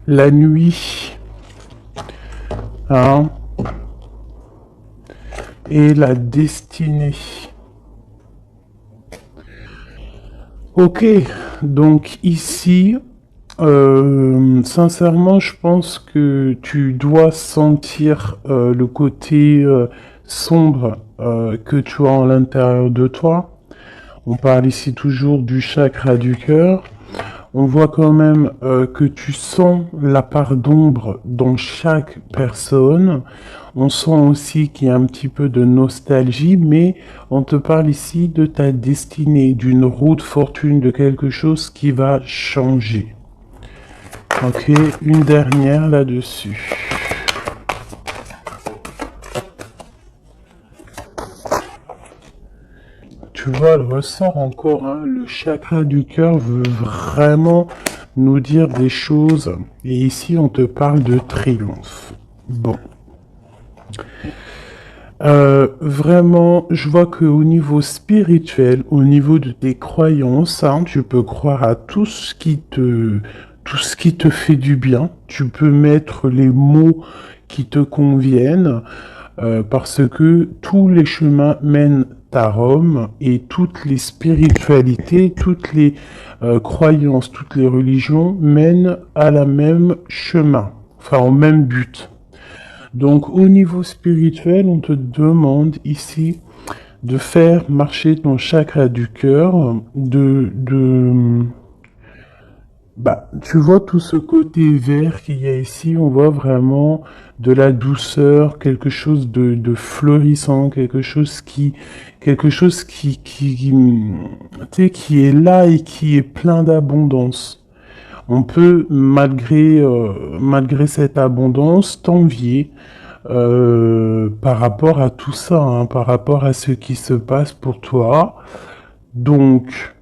la nuit, hein, et la destinée. Ok, donc ici, sincèrement, je pense que tu dois sentir le côté sombre que tu as à l'intérieur de toi. On parle ici toujours du chakra du cœur. On voit quand même que tu sens la part d'ombre dans chaque personne. On sent aussi qu'il y a un petit peu de nostalgie, mais on te parle ici de ta destinée, d'une roue de fortune, de quelque chose qui va changer. Ok, une dernière là-dessus. Tu vois, le ressort encore, hein, le chakra du cœur veut vraiment nous dire des choses. Et ici, on te parle de triomphe. Bon. Vraiment, je vois qu'au niveau spirituel, au niveau de tes croyances, hein, tu peux croire à tout ce qui te fait du bien. Tu peux mettre les mots qui te conviennent, parce que tous les chemins mènent à Rome et toutes les spiritualités, toutes les croyances, toutes les religions mènent à la même chemin, enfin au même but. Donc au niveau spirituel, on te demande ici de faire marcher ton chakra du cœur, bah, tu vois tout ce côté vert qu'il y a ici, on voit vraiment de la douceur, quelque chose de fleurissant, quelque chose tu sais, qui est là et qui est plein d'abondance. On peut, malgré cette abondance, t'envier par rapport à tout ça, hein, par rapport à ce qui se passe pour toi. Donc,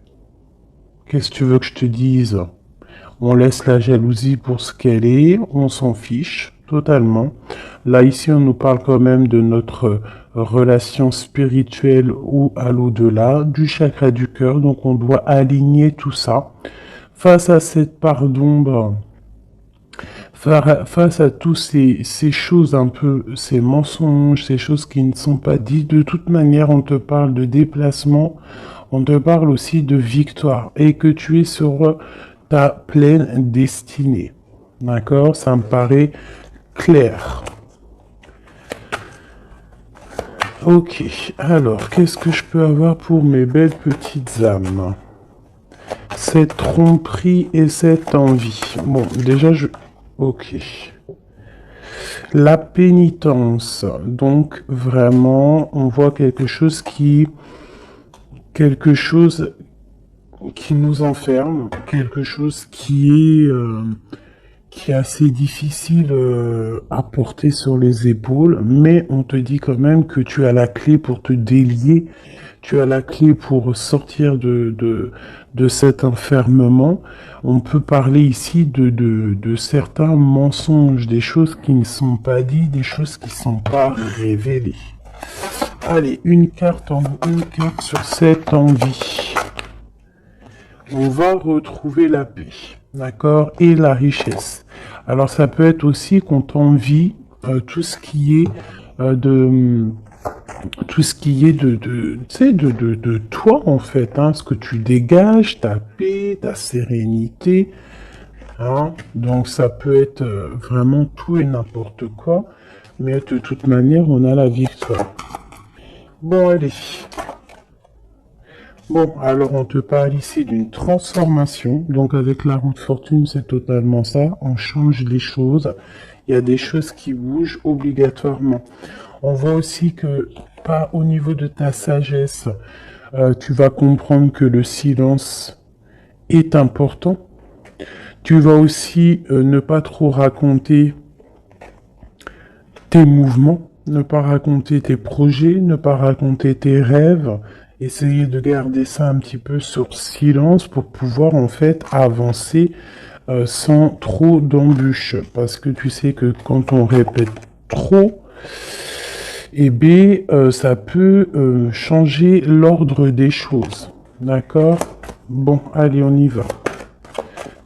qu'est-ce que tu veux que je te dise? On laisse la jalousie pour ce qu'elle est, on s'en fiche totalement. Là, ici, on nous parle quand même de notre relation spirituelle ou à l'au-delà, du chakra du cœur, donc on doit aligner tout ça. Face à cette part d'ombre, face à tous ces choses un peu, ces mensonges, ces choses qui ne sont pas dites, de toute manière, on te parle de déplacement, on te parle aussi de victoire et que tu es sur ta pleine destinée. D'accord? Ça me paraît clair. Ok, alors, qu'est-ce que je peux avoir pour mes belles petites âmes? Cette tromperie et cette envie. Bon, déjà, Ok. La pénitence. Donc, vraiment, on voit quelque chose qui nous enferme, quelque chose qui est assez difficile à porter sur les épaules, mais on te dit quand même que tu as la clé pour te délier, tu as la clé pour sortir de cet enfermement. On peut parler ici de certains mensonges, des choses qui ne sont pas dites, des choses qui ne sont pas révélées. Allez, une carte sur cette envie. On va retrouver la paix, d'accord, et la richesse. Alors ça peut être aussi qu'on t'envie tout ce qui est tu sais, de toi en fait, hein, ce que tu dégages, ta paix, ta sérénité, hein. Donc ça peut être vraiment tout et n'importe quoi, mais de toute manière, on a la victoire. Bon, allez. Bon, alors on te parle ici d'une transformation. Donc avec la roue de fortune, c'est totalement ça. On change les choses. Il y a des choses qui bougent obligatoirement. On voit aussi que, pas au niveau de ta sagesse, tu vas comprendre que le silence est important. Tu vas aussi ne pas trop raconter tes mouvements, ne pas raconter tes projets, ne pas raconter tes rêves. Essayer de garder ça un petit peu sur silence pour pouvoir en fait avancer sans trop d'embûches. Parce que tu sais que quand on répète trop, eh bien, ça peut changer l'ordre des choses. D'accord? Bon, allez, on y va.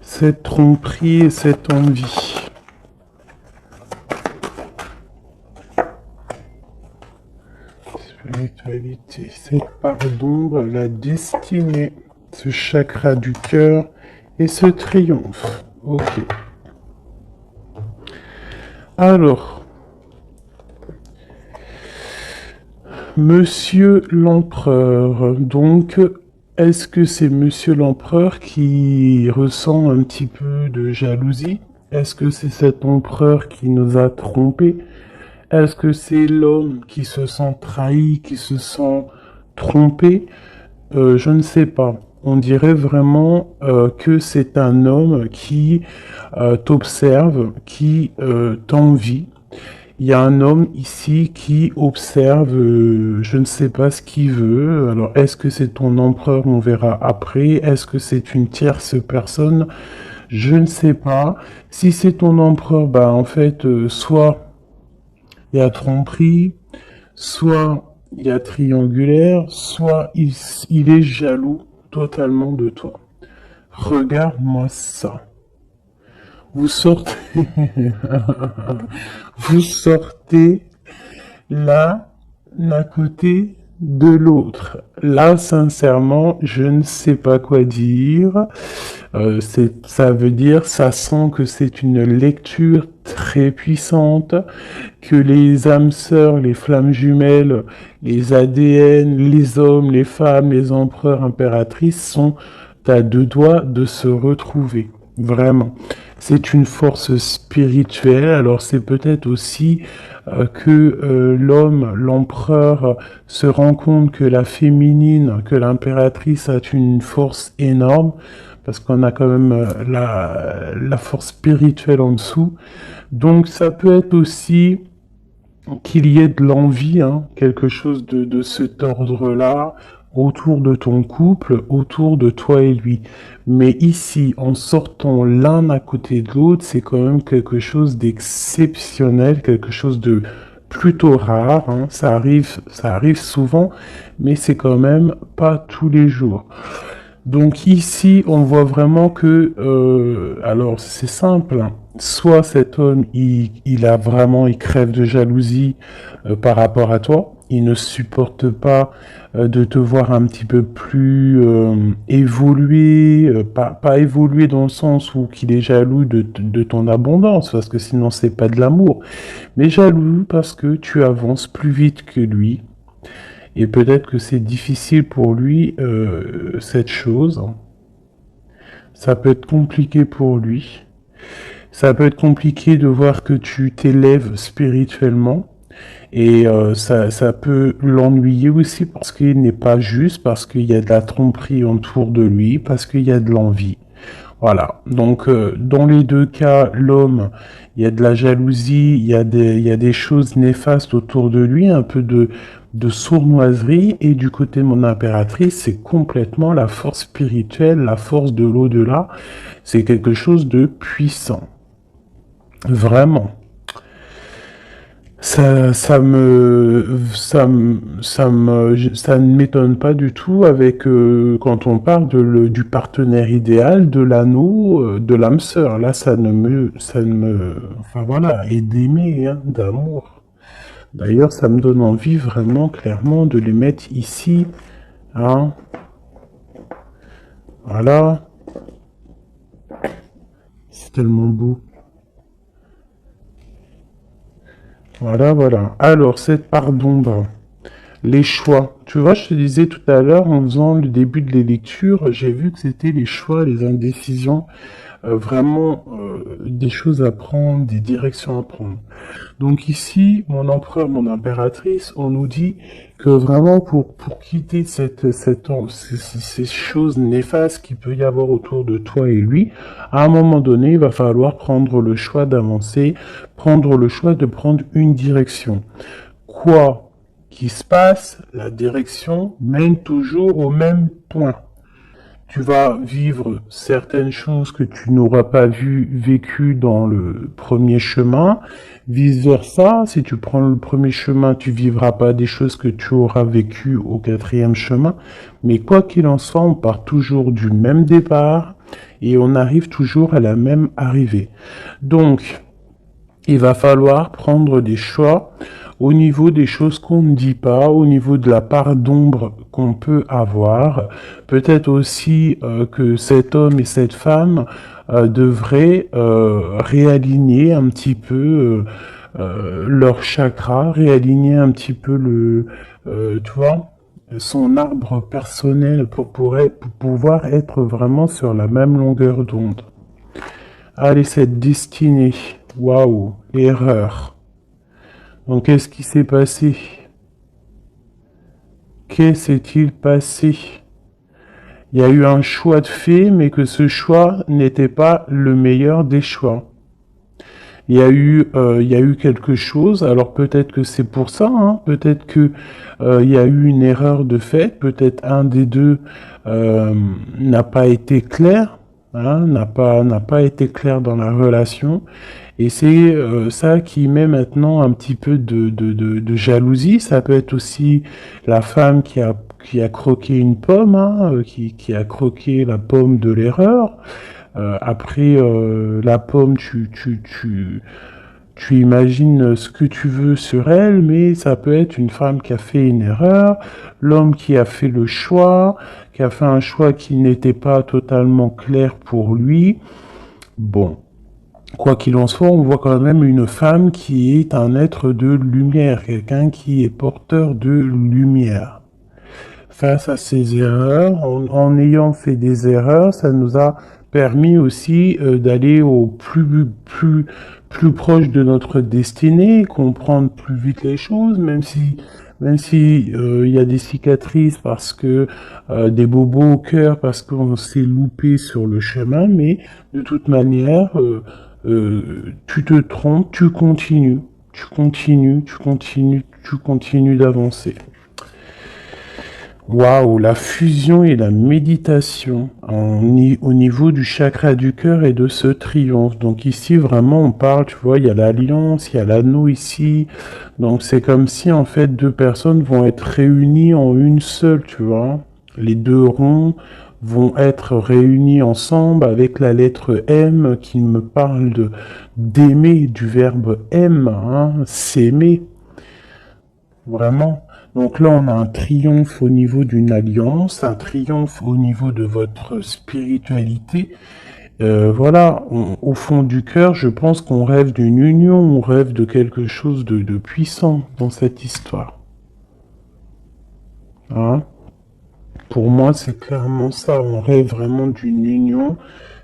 Cette tromperie et cette envie. réalité. Cette part d'ombre, la destinée, ce chakra du cœur et ce triomphe. Ok. Alors, Monsieur l'Empereur, donc, est-ce que c'est Monsieur l'Empereur qui ressent un petit peu de jalousie? Est-ce que c'est cet empereur qui nous a trompés? Est-ce que c'est l'homme qui se sent trahi, qui se sent trompé? Je ne sais pas. On dirait vraiment que c'est un homme qui t'observe, qui t'envie. Il y a un homme ici qui observe, je ne sais pas ce qu'il veut. Alors, est-ce que c'est ton empereur? On verra après. Est-ce que c'est une tierce personne? Je ne sais pas. Si c'est ton empereur, bah en fait, soit il y a tromperie, soit il y a triangulaire, soit il est jaloux totalement de toi. Regarde-moi ça. Vous sortez, vous sortez l'un à côté de l'autre. Là, sincèrement, je ne sais pas quoi dire. Ça veut dire, ça sent que c'est une lecture très puissante, que les âmes sœurs, les flammes jumelles, les ADN, les hommes, les femmes, les empereurs, impératrices sont à deux doigts de se retrouver. Vraiment. C'est une force spirituelle, alors c'est peut-être aussi que l'homme, l'empereur, se rend compte que la féminine, que l'impératrice a une force énorme, parce qu'on a quand même la force spirituelle en dessous. Donc ça peut être aussi qu'il y ait de l'envie, hein, quelque chose de cet ordre-là, autour de ton couple, autour de toi et lui. Mais ici, en sortant l'un à côté de l'autre, c'est quand même quelque chose d'exceptionnel, quelque chose de plutôt rare, hein. Ça arrive souvent, mais c'est quand même pas tous les jours. Donc ici, on voit vraiment que, alors c'est simple, hein. Soit cet homme, il crève de jalousie par rapport à toi, il ne supporte pas de te voir un petit peu plus évoluer, pas évoluer dans le sens où qu'il est jaloux de ton abondance, parce que sinon c'est pas de l'amour, mais jaloux parce que tu avances plus vite que lui, et peut-être que c'est difficile pour lui, cette chose. Ça peut être compliqué pour lui. Ça peut être compliqué de voir que tu t'élèves spirituellement. Et ça peut l'ennuyer aussi parce qu'il n'est pas juste, parce qu'il y a de la tromperie autour de lui, parce qu'il y a de l'envie. Voilà. Donc, dans les deux cas, l'homme, il y a de la jalousie, il y a des choses néfastes autour de lui, un peu de sournoiserie. Et du côté de mon impératrice, c'est complètement la force spirituelle, la force de l'au-delà. C'est quelque chose de puissant. Vraiment. Ça ne m'étonne pas du tout avec quand on parle du partenaire idéal, de l'anneau, de l'âme sœur. Là, enfin voilà, et d'aimer, hein, d'amour. D'ailleurs, ça me donne envie vraiment, clairement, de les mettre ici, hein. Voilà, c'est tellement beau. Voilà, voilà. Alors, cette part d'ombre. Les choix. Tu vois, je te disais tout à l'heure, en faisant le début de les lectures, j'ai vu que c'était les choix, les indécisions, vraiment des choses à prendre, des directions à prendre. Donc ici, mon empereur, mon impératrice, on nous dit que vraiment pour quitter ces choses néfastes qu'il peut y avoir autour de toi et lui, à un moment donné, il va falloir prendre le choix d'avancer, prendre le choix de prendre une direction. Quoi qui se passe, la direction mène toujours au même point. Tu vas vivre certaines choses que tu n'auras pas vécues dans le premier chemin. Vice versa, si tu prends le premier chemin, tu vivras pas des choses que tu auras vécues au quatrième chemin. Mais quoi qu'il en soit, on part toujours du même départ et on arrive toujours à la même arrivée. Donc, il va falloir prendre des choix au niveau des choses qu'on ne dit pas, au niveau de la part d'ombre qu'on peut avoir. Peut-être aussi que cet homme et cette femme devraient réaligner un petit peu leur chakra, réaligner un petit peu tu vois, son arbre personnel pour pouvoir être vraiment sur la même longueur d'onde. Allez, cette destinée, waouh, erreur. Donc, qu'est-ce qui s'est passé? Qu'est-ce s'est-il passé? Il y a eu un choix de fait, mais que ce choix n'était pas le meilleur des choix. Il y a eu quelque chose. Alors peut-être que c'est pour ça, hein, peut-être que il y a eu une erreur de fait. Peut-être un des deux n'a pas été clair, hein, n'a pas été clair dans la relation. Et c'est ça qui met maintenant un petit peu de jalousie. Ça peut être aussi la femme qui a croqué une pomme, hein, qui a croqué la pomme de l'erreur. Après, la pomme, tu imagines ce que tu veux sur elle, mais ça peut être une femme qui a fait une erreur, l'homme qui a fait le choix, qui a fait un choix qui n'était pas totalement clair pour lui. Bon. Quoi qu'il en soit, on voit quand même une femme qui est un être de lumière, quelqu'un qui est porteur de lumière. Face à ces erreurs, en ayant fait des erreurs, ça nous a permis aussi d'aller au plus proche de notre destinée, comprendre plus vite les choses, même si il y a des cicatrices parce que des bobos au cœur parce qu'on s'est loupé sur le chemin, mais de toute manière, tu te trompes, tu continues d'avancer. Waouh, la fusion et la méditation au niveau du chakra du cœur et de ce triomphe. Donc ici, vraiment, on parle, tu vois, il y a l'alliance, il y a l'anneau ici. Donc c'est comme si, en fait, deux personnes vont être réunies en une seule, tu vois. Les deux ronds vont être réunis ensemble avec la lettre M qui me parle d'aimer, du verbe aime, hein, s'aimer. Vraiment. Donc là, on a un triomphe au niveau d'une alliance, un triomphe au niveau de votre spiritualité. Voilà, au fond du cœur, je pense qu'on rêve d'une union, on rêve de quelque chose de puissant dans cette histoire. Hein? Pour moi, c'est clairement ça. On rêve vraiment d'une union.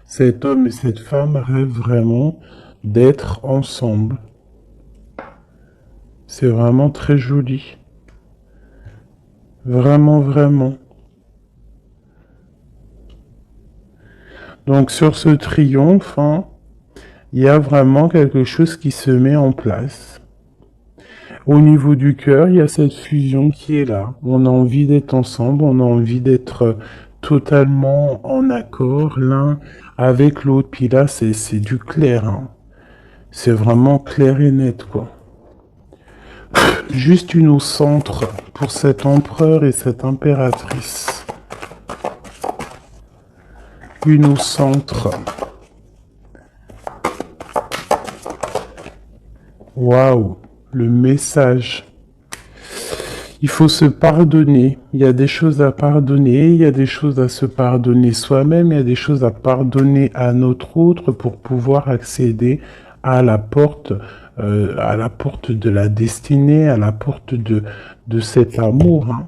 Cet homme et cette femme rêvent vraiment d'être ensemble. C'est vraiment très joli. Vraiment, vraiment. Donc sur ce triomphe, hein, il y a vraiment quelque chose qui se met en place. Au niveau du cœur, il y a cette fusion qui est là. On a envie d'être ensemble, on a envie d'être totalement en accord l'un avec l'autre. Puis là, c'est du clair. Hein. C'est vraiment clair et net, quoi. Juste une au centre pour cet empereur et cette impératrice. Une au centre. Waouh, le message. Il faut se pardonner. Il y a des choses à pardonner, il y a des choses à se pardonner soi-même, il y a des choses à pardonner à notre autre pour pouvoir accéder à la porte de la destinée, à la porte de cet amour. Hein.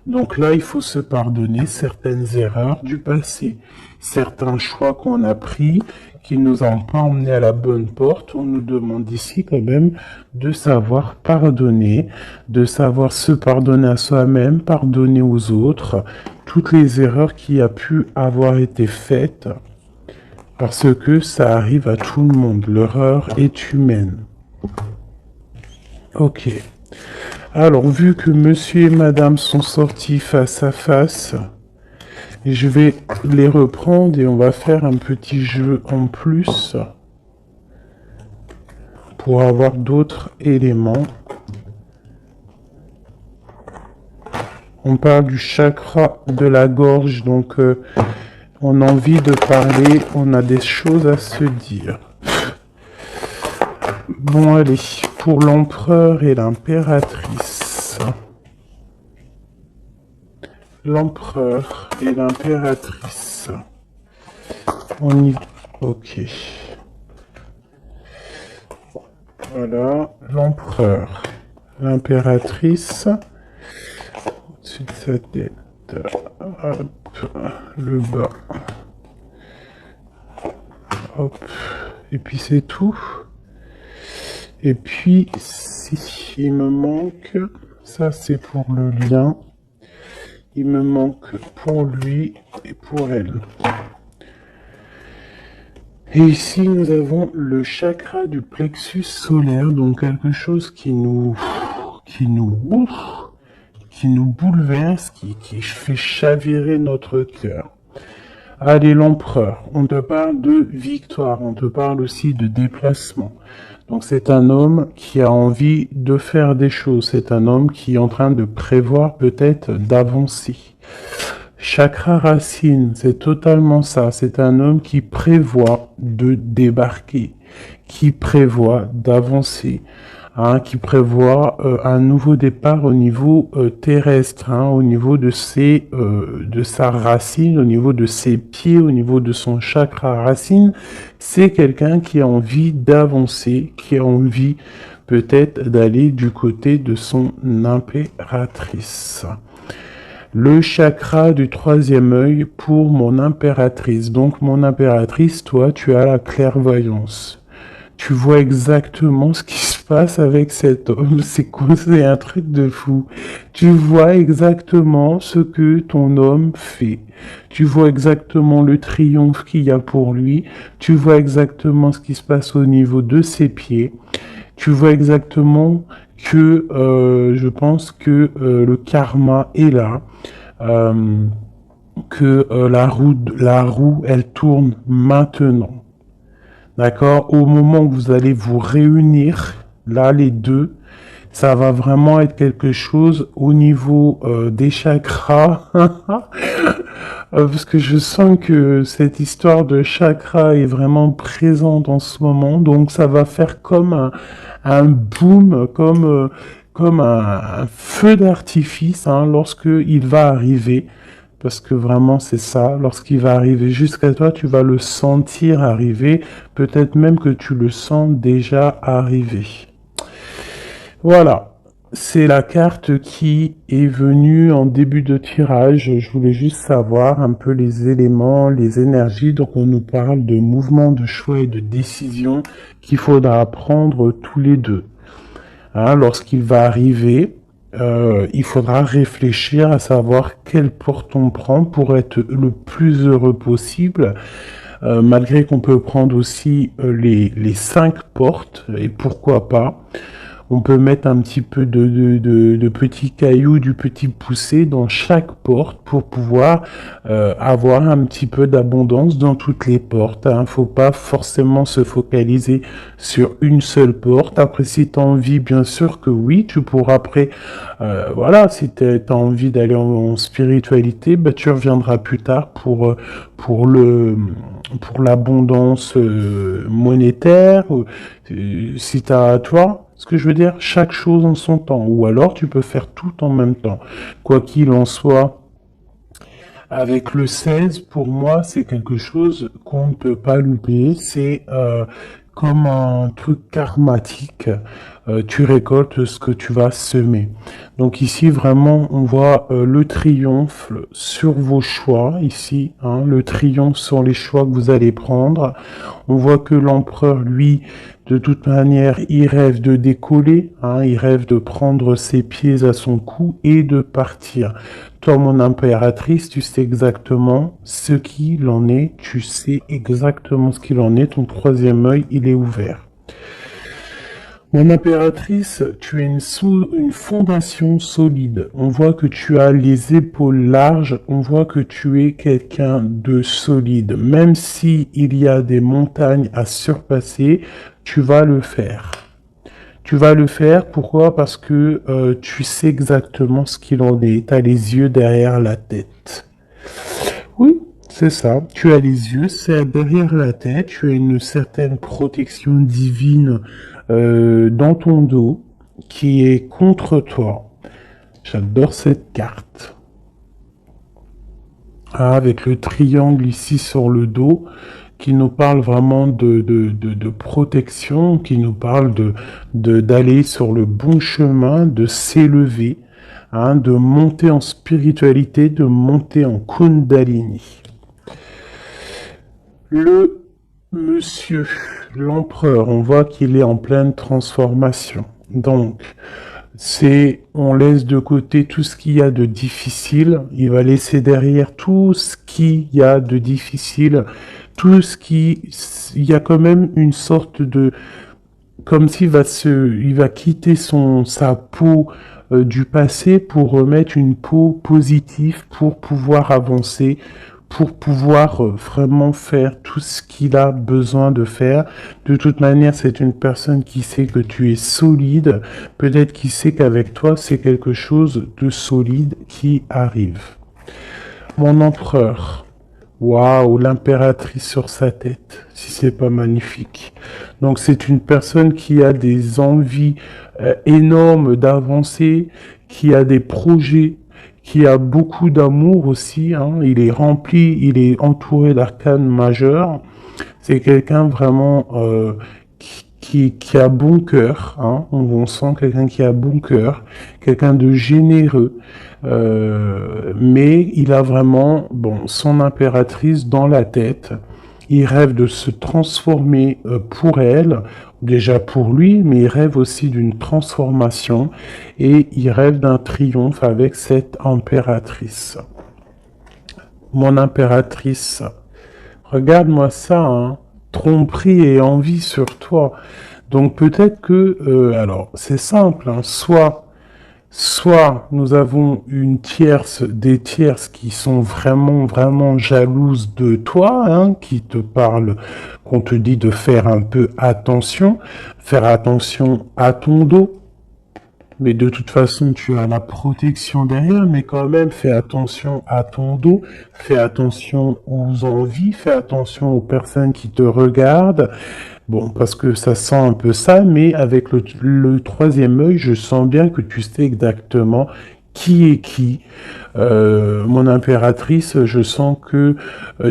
Donc là, il faut se pardonner certaines erreurs du passé, certains choix qu'on a pris qui ne nous ont pas emmenés à la bonne porte. On nous demande ici quand même de savoir pardonner, de savoir se pardonner à soi-même, pardonner aux autres, toutes les erreurs qui a pu avoir été faites, parce que ça arrive à tout le monde. L'erreur est humaine. Ok. Alors, vu que monsieur et madame sont sortis face à face, je vais les reprendre et on va faire un petit jeu en plus pour avoir d'autres éléments. On parle du chakra de la gorge, donc on a envie de parler, on a des choses à se dire. Bon, allez, pour l'empereur et l'impératrice. L'empereur et l'impératrice. On y... Ok. Voilà, l'empereur. L'impératrice. Au-dessus de sa tête. Hop. Le bas. Hop. Et puis c'est tout. Et puis, si il me manque, ça c'est pour le lien. Il me manque pour lui et pour elle. Et ici, nous avons le chakra du plexus solaire, donc quelque chose qui nous bouleverse, qui fait chavirer notre cœur. Allez, l'empereur, on te parle de victoire, on te parle aussi de déplacement. Donc c'est un homme qui a envie de faire des choses, c'est un homme qui est en train de prévoir peut-être d'avancer. Chakra racine, c'est totalement ça, c'est un homme qui prévoit de débarquer, qui prévoit d'avancer. Qui prévoit un nouveau départ au niveau terrestre, au niveau de sa racine, au niveau de ses pieds, au niveau de son chakra racine. C'est quelqu'un qui a envie d'avancer, qui a envie peut-être d'aller du côté de son impératrice. Le chakra du troisième œil pour mon impératrice. Donc mon impératrice, toi, tu as la clairvoyance. Tu vois exactement ce qui se passe avec cet homme. C'est quoi? C'est un truc de fou. Tu vois exactement ce que ton homme fait. Tu vois exactement le triomphe qu'il y a pour lui. Tu vois exactement ce qui se passe au niveau de ses pieds. Tu vois exactement que je pense que le karma est là. Que la roue, elle tourne maintenant. D'accord? Au moment où vous allez vous réunir, là, les deux, ça va vraiment être quelque chose au niveau des chakras. Parce que je sens que cette histoire de chakra est vraiment présente en ce moment. Donc, ça va faire comme un boom, comme un feu d'artifice lorsque il va arriver. Parce que vraiment, c'est ça. Lorsqu'il va arriver jusqu'à toi, tu vas le sentir arriver. Peut-être même que tu le sens déjà arriver. Voilà. C'est la carte qui est venue en début de tirage. Je voulais juste savoir un peu les éléments, les énergies. Donc, on nous parle de mouvement, de choix et de décision qu'il faudra prendre tous les deux. Lorsqu'il va arriver, il faudra réfléchir à savoir quelle porte on prend pour être le plus heureux possible, malgré qu'on peut prendre aussi les 5 portes, et pourquoi pas. On peut mettre un petit peu de petits cailloux, du petit poussé dans chaque porte pour pouvoir avoir un petit peu d'abondance dans toutes les portes. Faut pas forcément se focaliser sur une seule porte. Après, si tu as envie, bien sûr que oui, tu pourras après, voilà, si tu as envie d'aller en spiritualité, tu reviendras plus tard pour l'abondance monétaire. Si tu as, toi, ce que je veux dire, chaque chose en son temps. Ou alors, tu peux faire tout en même temps. Quoi qu'il en soit, avec le 16, pour moi, c'est quelque chose qu'on ne peut pas louper. C'est comme un truc karmatique. Tu récoltes ce que tu vas semer. Donc ici, vraiment, on voit le triomphe sur vos choix. Ici, le triomphe sur les choix que vous allez prendre. On voit que l'empereur, lui, de toute manière, il rêve de décoller, il rêve de prendre ses pieds à son cou et de partir. Toi, mon impératrice, tu sais exactement ce qu'il en est, tu sais exactement ce qu'il en est, ton troisième œil, il est ouvert. Mon impératrice, tu as une fondation solide. On voit que tu as les épaules larges. On voit que tu es quelqu'un de solide. Même si il y a des montagnes à surpasser, tu vas le faire. Tu vas le faire, pourquoi? Parce que tu sais exactement ce qu'il en est. Tu as les yeux derrière la tête. Oui, C'est ça. Tu as les yeux, c'est derrière la tête. Tu as une certaine protection divine dans ton dos qui est contre toi. J'adore cette carte. Ah, avec le triangle ici sur le dos, qui nous parle vraiment de protection, qui nous parle d'aller sur le bon chemin, de s'élever, hein, de monter en spiritualité, de monter en Kundalini. Le monsieur, l'empereur, on voit qu'il est en pleine transformation. Donc, on laisse de côté tout ce qu'il y a de difficile, il va laisser derrière tout ce qu'il y a de difficile, il y a quand même une sorte de, comme il va quitter sa peau du passé pour remettre une peau positive pour pouvoir avancer, pour pouvoir vraiment faire tout ce qu'il a besoin de faire. De toute manière, c'est une personne qui sait que tu es solide, peut-être qui sait qu'avec toi, c'est quelque chose de solide qui arrive. Mon empereur. Waouh, l'impératrice sur sa tête, si c'est pas magnifique. Donc c'est une personne qui a des envies énormes d'avancer, qui a des projets, qui a beaucoup d'amour aussi, hein. Il est rempli, il est entouré d'arcanes majeures. C'est quelqu'un vraiment qui a bon cœur, hein. On sent quelqu'un qui a bon cœur, quelqu'un de généreux, mais il a vraiment, bon, son impératrice dans la tête. Il rêve de se transformer pour elle, déjà pour lui, mais il rêve aussi d'une transformation et il rêve d'un triomphe avec cette impératrice. Mon impératrice, regarde-moi ça, hein. Tromperie et envie sur toi. Donc peut-être que, alors c'est simple, hein, soit nous avons des tierces qui sont vraiment, vraiment jalouses de toi, hein, qui te parlent, qu'on te dit de faire un peu attention, faire attention à ton dos. Mais de toute façon, tu as la protection derrière, mais quand même, fais attention à ton dos, fais attention aux envies, fais attention aux personnes qui te regardent. Bon, parce que ça sent un peu ça, mais avec le troisième œil, je sens bien que tu sais exactement qui est qui. Mon impératrice, je sens que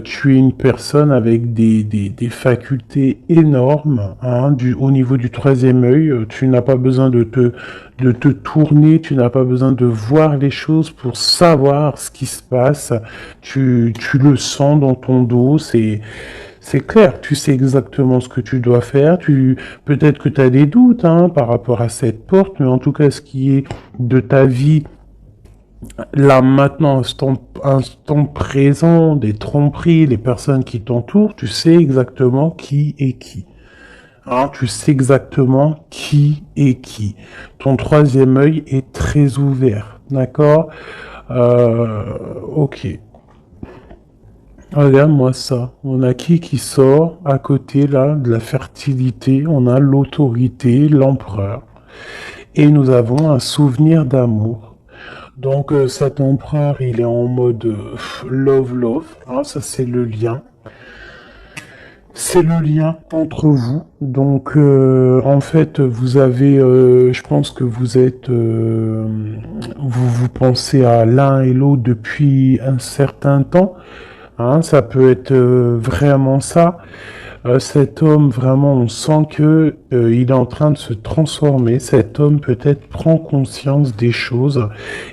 tu es une personne avec des facultés énormes, hein, au niveau du troisième œil. Tu n'as pas besoin de te tourner, tu n'as pas besoin de voir les choses pour savoir ce qui se passe. Tu le sens dans ton dos, c'est clair, tu sais exactement ce que tu dois faire. Peut-être que tu as des doutes, hein, par rapport à cette porte, mais en tout cas, ce qui est de ta vie, là maintenant, instant présent, des tromperies, les personnes qui t'entourent, tu sais exactement qui est qui. Hein, tu sais exactement qui est qui. Ton troisième œil est très ouvert, d'accord? Ok. Regarde-moi ça. On a qui sort à côté là de la fertilité. On a l'autorité, l'empereur. Et nous avons un souvenir d'amour. Donc cet empereur, il est en mode love. Hein, ça c'est le lien. C'est le lien entre vous. Donc en fait, vous avez, je pense que vous pensez à l'un et l'autre depuis un certain temps. Hein, ça peut être vraiment ça. Cet homme, vraiment, on sent que il est en train de se transformer. Cet homme peut-être prend conscience des choses.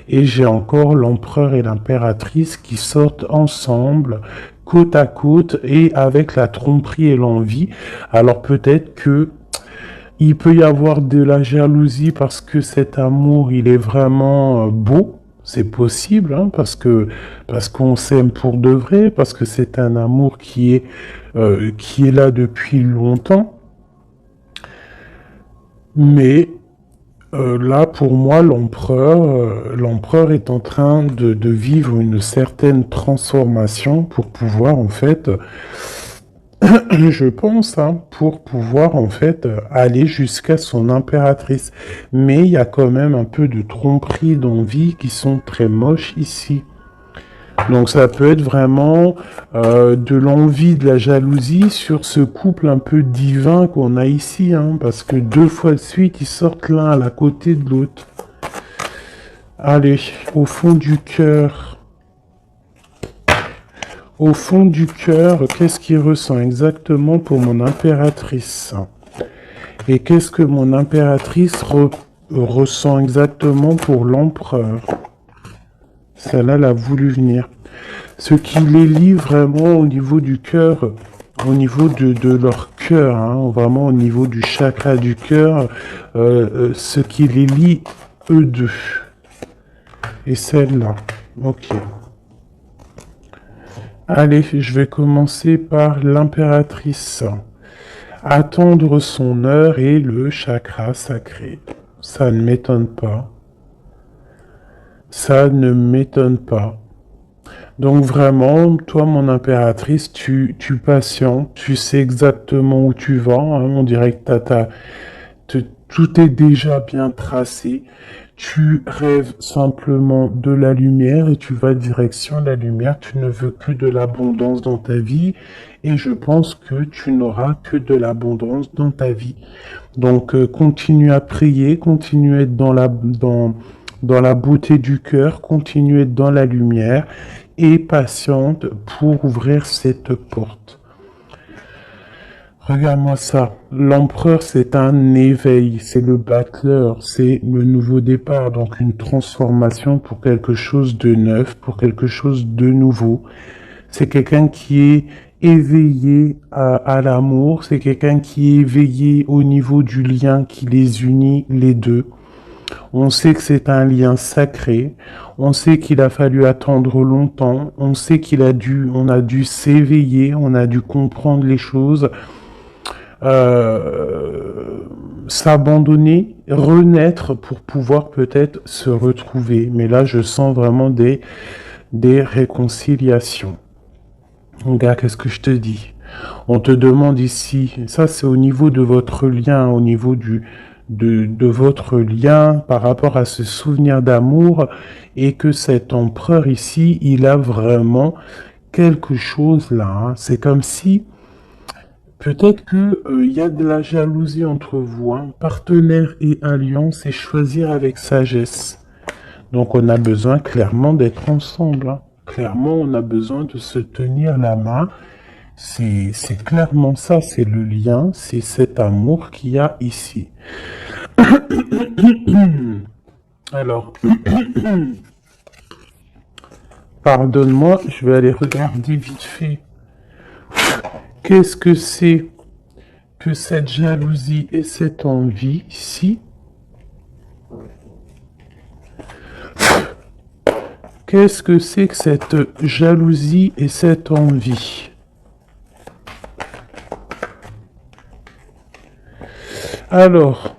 Et j'ai encore l'empereur et l'impératrice qui sortent ensemble, côte à côte, et avec la tromperie et l'envie. Alors peut-être que il peut y avoir de la jalousie parce que cet amour, il est vraiment beau. C'est possible, hein, parce qu'on s'aime pour de vrai, parce que c'est un amour qui est là depuis longtemps. Mais là, pour moi, l'empereur est en train de vivre une certaine transformation pour pouvoir en fait je pense, hein, pour pouvoir en fait aller jusqu'à son impératrice. Mais il y a quand même un peu de tromperie d'envie qui sont très moches ici. Donc ça peut être vraiment de l'envie, de la jalousie sur ce couple un peu divin qu'on a ici, hein, parce que 2 fois de suite, ils sortent l'un à la côté de l'autre. Allez, au fond du cœur. Au fond du cœur, qu'est-ce qu'il ressent exactement pour mon impératrice? Et qu'est-ce que mon impératrice ressent exactement pour l'empereur? Celle-là, elle a voulu venir. Ce qui les lie vraiment au niveau du cœur, au niveau de leur cœur, hein, vraiment au niveau du chakra du cœur, ce qui les lie, eux deux. Et celle-là. Ok. Allez, je vais commencer par l'impératrice. Attendre son heure et le chakra sacré. Ça ne m'étonne pas. Ça ne m'étonne pas. Donc vraiment, toi, mon impératrice, tu patientes, tu sais exactement où tu vas, hein, on dirait que tout est déjà bien tracé. Tu rêves simplement de la lumière et tu vas direction la lumière. Tu ne veux que de l'abondance dans ta vie et je pense que tu n'auras que de l'abondance dans ta vie. Donc continue à prier, continue à être dans la beauté du cœur, continue à être dans la lumière et patiente pour ouvrir cette porte. Regarde-moi ça. L'empereur, c'est un éveil, c'est le battleur, c'est le nouveau départ, donc une transformation pour quelque chose de neuf, pour quelque chose de nouveau. C'est quelqu'un qui est éveillé à l'amour, c'est quelqu'un qui est éveillé au niveau du lien qui les unit les deux. On sait que c'est un lien sacré, on sait qu'il a fallu attendre longtemps, on sait on a dû s'éveiller, on a dû comprendre les choses, s'abandonner, renaître pour pouvoir peut-être se retrouver. Mais là, je sens vraiment des réconciliations. Regarde, qu'est-ce que je te dis? On te demande ici, ça c'est au niveau de votre lien, au niveau de votre lien par rapport à ce souvenir d'amour, et que cet empereur ici, il a vraiment quelque chose là, hein. C'est comme si peut-être que il y a de la jalousie entre vous, hein. Partenaire et alliance, et choisir avec sagesse. Donc on a besoin clairement d'être ensemble, hein. Clairement, on a besoin de se tenir la main. C'est clairement ça, c'est le lien, c'est cet amour qu'il y a ici. Alors, pardonne-moi, je vais aller regarder vite fait. Qu'est-ce que c'est que cette jalousie et cette envie ici? Qu'est-ce que c'est que cette jalousie et cette envie? Alors,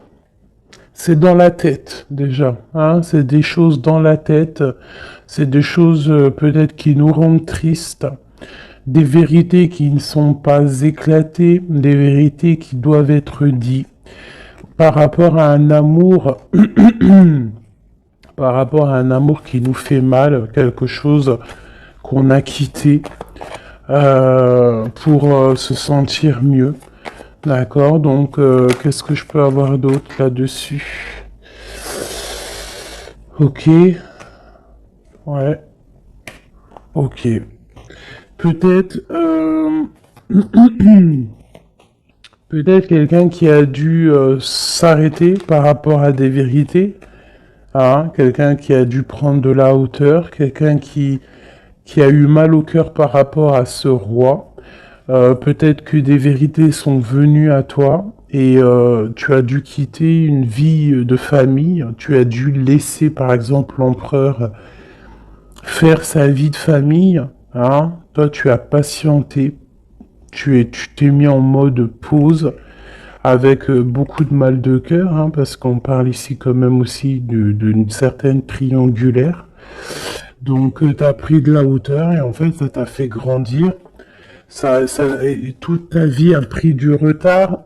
c'est dans la tête déjà, hein, c'est des choses dans la tête, c'est des choses peut-être qui nous rendent tristes, des vérités qui ne sont pas éclatées, des vérités qui doivent être dites par rapport à un amour, par rapport à un amour qui nous fait mal, quelque chose qu'on a quitté pour se sentir mieux. D'accord, donc qu'est-ce que je peux avoir d'autre là-dessus? Ok, ouais, ok. Peut-être, peut-être quelqu'un qui a dû s'arrêter par rapport à des vérités, hein, quelqu'un qui a dû prendre de la hauteur, quelqu'un qui a eu mal au cœur par rapport à ce roi. Peut-être que des vérités sont venues à toi et tu as dû quitter une vie de famille, tu as dû laisser par exemple l'empereur faire sa vie de famille, hein. Toi tu as patienté, tu t'es mis en mode pause avec beaucoup de mal de cœur, hein, parce qu'on parle ici quand même aussi d'une certaine triangulaire. Donc tu as pris de la hauteur et en fait ça t'a fait grandir. Toute ta vie a pris du retard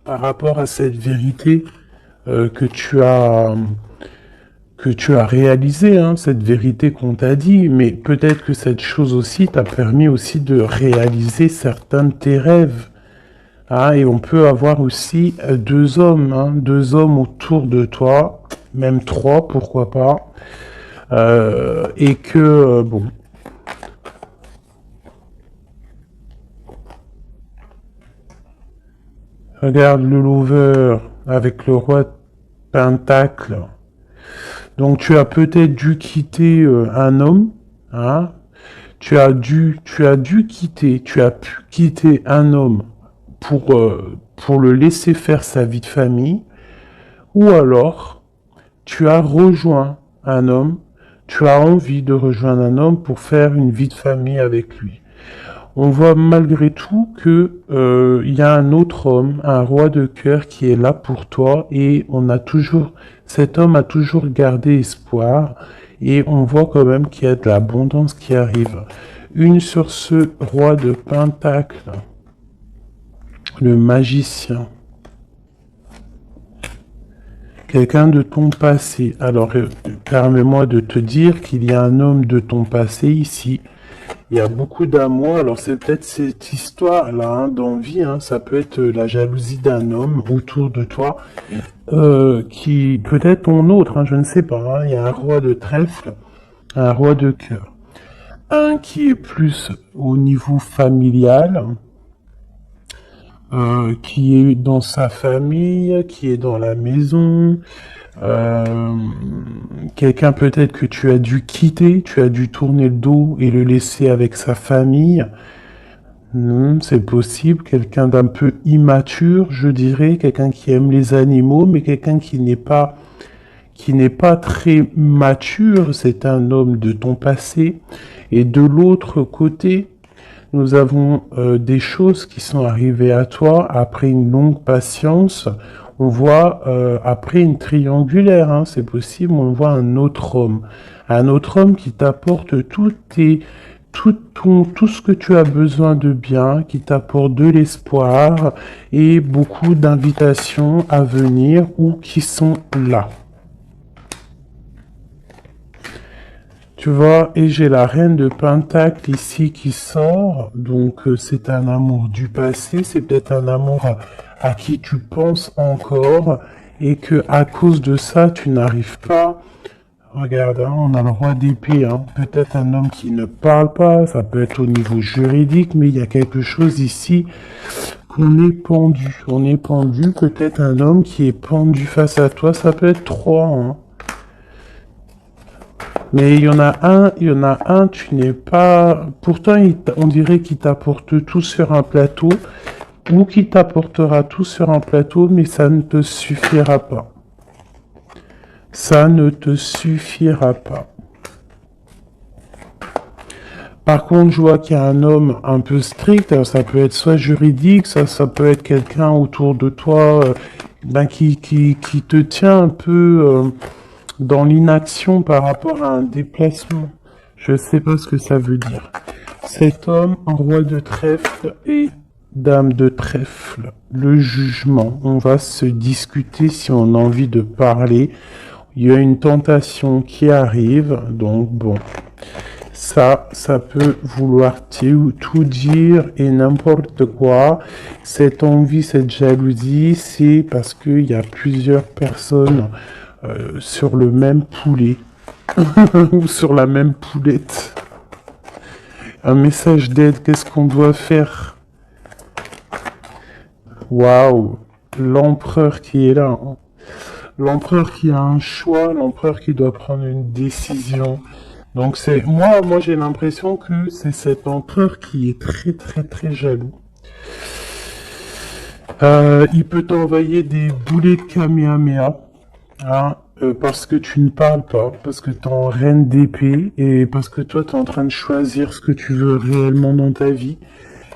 par rapport à cette vérité euh, que tu as que tu as réalisé, hein, cette vérité qu'on t'a dit, mais peut-être que cette chose aussi t'a permis aussi de réaliser certains de tes rêves. Ah, et on peut avoir aussi deux hommes, hein, deux hommes autour de toi, même trois, pourquoi pas, et que, bon, regarde le lover avec le roi de Pentacle. Donc tu as peut-être dû quitter un homme, hein, tu as pu quitter un homme pour le laisser faire sa vie de famille, ou alors tu as rejoint un homme, tu as envie de rejoindre un homme pour faire une vie de famille avec lui. On voit malgré tout que il y a un autre homme, un roi de cœur qui est là pour toi et cet homme a toujours gardé espoir et on voit quand même qu'il y a de l'abondance qui arrive. Une sur ce roi de pentacle, le magicien. Quelqu'un de ton passé. Alors, permets-moi de te dire qu'il y a un homme de ton passé ici. Il y a beaucoup d'amour. Alors, c'est peut-être cette histoire-là, hein, d'envie. Hein, ça peut être la jalousie d'un homme autour de toi, qui peut-être ton autre. Hein, je ne sais pas. Hein, il y a un roi de trèfle, un roi de cœur. Un qui est plus au niveau familial. Qui est dans sa famille, qui est dans la maison, euh, quelqu'un peut-être que tu as dû quitter, tu as dû tourner le dos et le laisser avec sa famille. C'est possible, quelqu'un d'un peu immature, je dirais, quelqu'un qui aime les animaux, mais quelqu'un qui n'est pas très mature, c'est un homme de ton passé. Et de l'autre côté, nous avons des choses qui sont arrivées à toi après une longue patience. On voit après une triangulaire, hein, c'est possible, on voit un autre homme qui t'apporte tout ce que tu as besoin de bien, qui t'apporte de l'espoir et beaucoup d'invitations à venir ou qui sont là. Tu vois, et j'ai la reine de Pentacle ici qui sort, donc c'est un amour du passé, c'est peut-être un amour à qui tu penses encore, et que à cause de ça, tu n'arrives pas. Regarde, hein, on a le roi d'épée, hein, peut-être un homme qui ne parle pas, ça peut être au niveau juridique, mais il y a quelque chose ici qu'on est pendu. On est pendu, peut-être un homme qui est pendu face à toi, ça peut être trois, hein. Mais il y en a un, tu n'es pas... Pourtant, on dirait qu'il t'apporte tout sur un plateau, ou qu'il t'apportera tout sur un plateau, mais ça ne te suffira pas. Ça ne te suffira pas. Par contre, je vois qu'il y a un homme un peu strict, alors ça peut être soit juridique, ça peut être quelqu'un autour de toi qui te tient un peu... dans l'inaction par rapport à un déplacement. Je sais pas ce que ça veut dire. Cet homme, roi de trèfle et dame de trèfle. Le jugement. On va se discuter si on a envie de parler. Il y a une tentation qui arrive. Donc bon. Ça peut vouloir tout dire et n'importe quoi. Cette envie, cette jalousie, c'est parce qu'il y a plusieurs personnes sur le même poulet ou sur la même poulette. Un message d'aide, qu'est-ce qu'on doit faire? Waouh, l'empereur qui est là, hein. L'empereur qui a un choix, l'empereur qui doit prendre une décision. Donc c'est moi j'ai l'impression que c'est cet empereur qui est très très très jaloux. Il peut t'envoyer des boulets de Kamehameha. Hein, parce que tu ne parles pas, parce que tu es en reine d'épée, et parce que toi, tu es en train de choisir ce que tu veux réellement dans ta vie.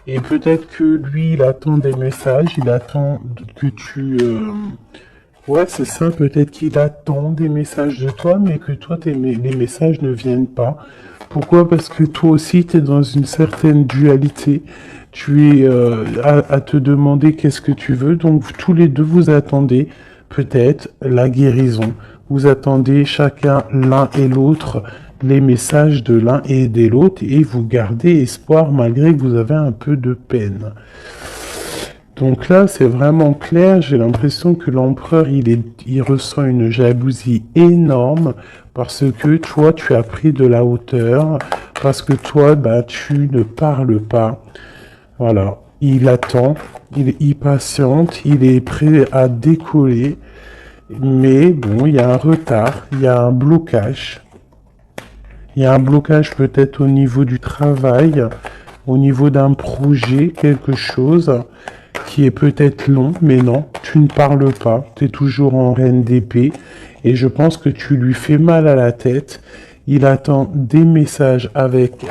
Et peut-être que lui, il attend des messages, il attend que tu... Ouais, c'est ça, peut-être qu'il attend des messages de toi, mais que toi, les messages ne viennent pas. Pourquoi? Parce que toi aussi, tu es dans une certaine dualité. Tu es à te demander qu'est-ce que tu veux, donc tous les deux, vous attendez peut-être la guérison. Vous attendez chacun l'un et l'autre les messages de l'un et de l'autre et vous gardez espoir malgré que vous avez un peu de peine. Donc là, c'est vraiment clair. J'ai l'impression que l'empereur, il ressent une jalousie énorme parce que toi, tu as pris de la hauteur, parce que toi, bah, tu ne parles pas. Voilà. Il attend, il est impatiente, il est prêt à décoller. Mais bon, il y a un retard, il y a un blocage. Il y a un blocage peut-être au niveau du travail, au niveau d'un projet, quelque chose qui est peut-être long, mais non, tu ne parles pas, tu es toujours en reine d'épée, et je pense que tu lui fais mal à la tête. Il attend des messages avec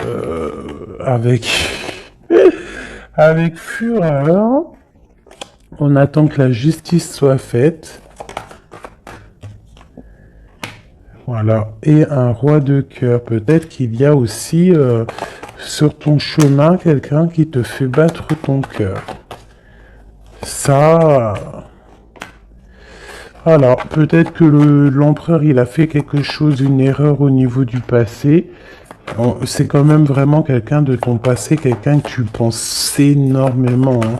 fureur. On attend que la justice soit faite. Voilà, et un roi de cœur. Peut-être qu'il y a aussi sur ton chemin quelqu'un qui te fait battre ton cœur. Ça, alors peut-être que l'empereur il a fait quelque chose, une erreur au niveau du passé. C'est quand même vraiment quelqu'un de ton passé, quelqu'un que tu penses énormément. Hein.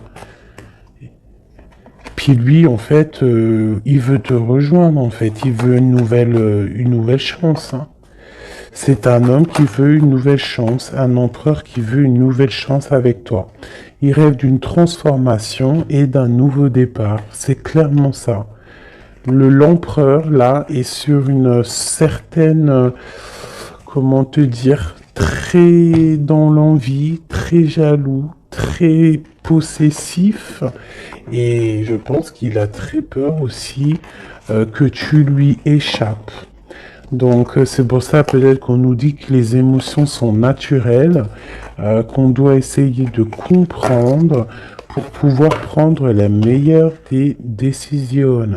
Puis lui, en fait, il veut te rejoindre, en fait. Il veut une nouvelle chance. Hein. C'est un homme qui veut une nouvelle chance, un empereur qui veut une nouvelle chance avec toi. Il rêve d'une transformation et d'un nouveau départ. C'est clairement ça. L'empereur, là, est sur une certaine, comment te dire, très dans l'envie, très jaloux, très possessif. Et je pense qu'il a très peur aussi que tu lui échappes. Donc c'est pour ça peut-être qu'on nous dit que les émotions sont naturelles, qu'on doit essayer de comprendre pour pouvoir prendre la meilleure des décisions.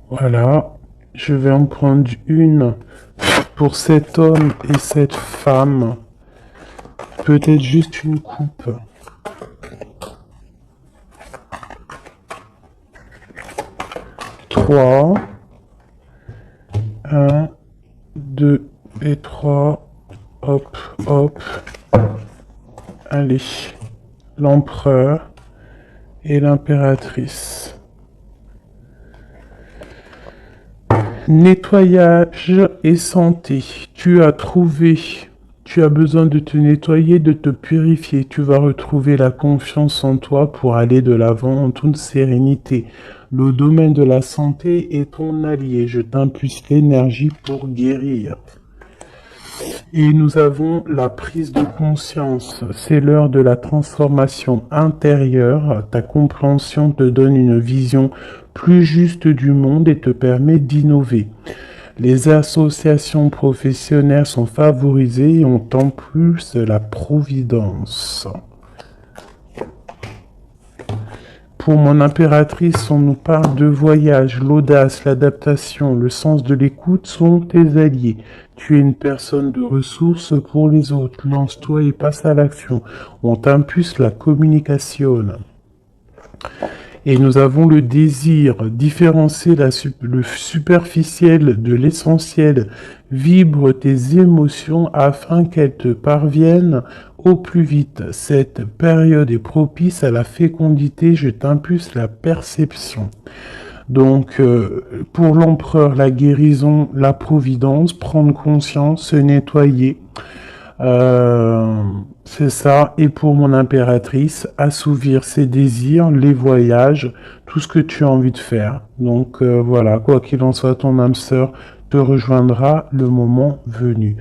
Voilà, je vais en prendre une pour cet homme et cette femme. Peut-être juste une coupe. 3, 1, 2 et 3. Hop, hop. Allez, l'empereur et l'impératrice. Nettoyage et santé. Tu as besoin de te nettoyer, de te purifier. Tu vas retrouver la confiance en toi pour aller de l'avant en toute sérénité. Le domaine de la santé est ton allié. Je t'impulse l'énergie pour guérir. Et nous avons la prise de conscience. C'est l'heure de la transformation intérieure. Ta compréhension te donne une vision plus juste du monde et te permet d'innover. Les associations professionnelles sont favorisées et ont en plus la providence. Pour mon impératrice, on nous parle de voyage, l'audace, l'adaptation, le sens de l'écoute sont tes alliés. Tu es une personne de ressources pour les autres. Lance-toi et passe à l'action. On t'impulse la communication. Et nous avons le désir, différencier le superficiel de l'essentiel. Vibre tes émotions afin qu'elles te parviennent au plus vite. Cette période est propice à la fécondité, je t'impulse la perception. Donc, pour l'empereur, la guérison, la providence, prendre conscience, se nettoyer. C'est ça. Et pour mon impératrice, assouvir ses désirs, les voyages, tout ce que tu as envie de faire. Donc voilà, quoi qu'il en soit, ton âme sœur te rejoindra le moment venu.